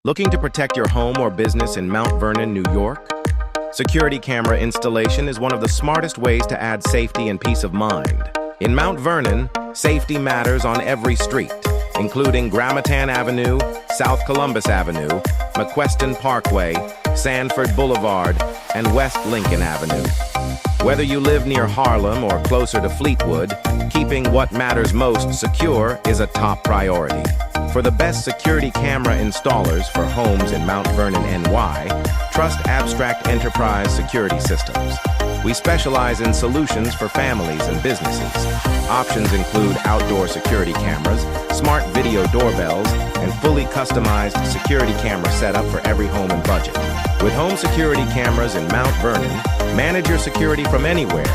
Looking to protect your home or business in Mount Vernon, New York? Security camera installation is one of the smartest ways to add safety and peace of mind. In Mount Vernon, safety matters on every street, including Gramatan Avenue, South Columbus Avenue, McQuestion Parkway, Sanford Boulevard, and West Lincoln Avenue. Whether you live near Harlem or closer to Fleetwood, keeping what matters most secure is a top priority. For the best security camera installers for homes in Mount Vernon NY, trust Abstract Enterprise Security Systems. We specialize in solutions for families and businesses. Options include outdoor security cameras, smart video doorbells, and fully customized security camera setup for every home and budget. With home security cameras in Mount Vernon, manage your security from anywhere,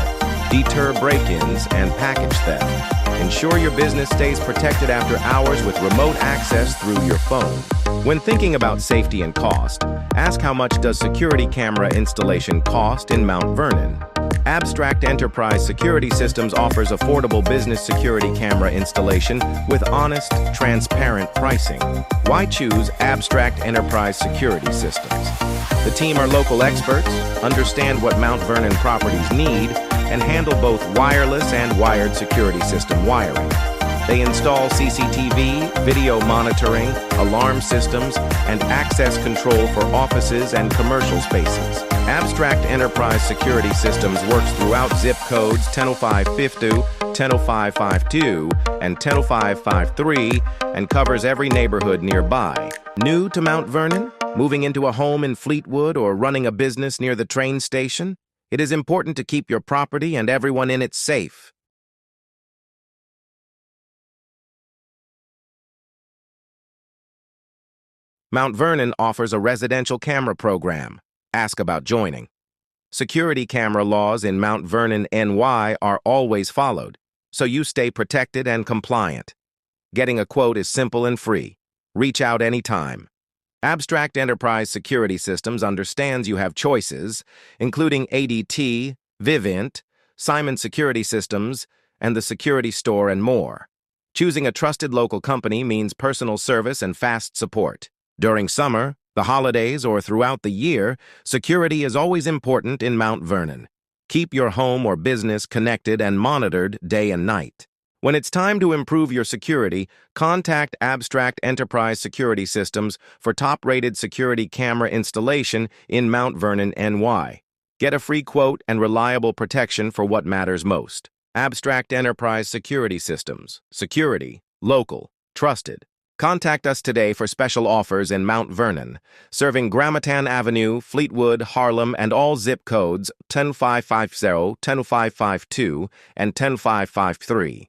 deter break-ins and package theft. Ensure your business stays protected after hours with remote access through your phone. When thinking about safety and cost, ask how much does security camera installation cost in Mount Vernon? Abstract Enterprise Security Systems offers affordable business security camera installation with honest, transparent pricing. Why choose Abstract Enterprise Security Systems? The team are local experts, understand what Mount Vernon properties need, and handle both wireless and wired security system wiring. They install CCTV, video monitoring, alarm systems, and access control for offices and commercial spaces. Abstract Enterprise Security Systems works throughout zip codes 100552, 100552, and 100553 and covers every neighborhood nearby. New to Mount Vernon? Moving into a home in Fleetwood or running a business near the train station? It is important to keep your property and everyone in it safe. Mount Vernon offers a residential camera program. Ask about joining. Security camera laws in Mount Vernon NY are always followed, so you stay protected and compliant. Getting a quote is simple and free. Reach out anytime. Abstract Enterprise Security Systems understands you have choices, including ADT, Vivint, Simon Security Systems, and the Security Store and more. Choosing a trusted local company means personal service and fast support. During summer, the holidays, or throughout the year, security is always important in Mount Vernon. Keep your home or business connected and monitored day and night. When it's time to improve your security, contact Abstract Enterprise Security Systems for top-rated security camera installation in Mount Vernon NY. Get a free quote and reliable protection for what matters most. Abstract Enterprise Security Systems. Security, local, trusted. Contact us today for special offers in Mount Vernon, serving Gramatan Avenue, Fleetwood, Harlem, and all zip codes 10550, 10552, and 10553.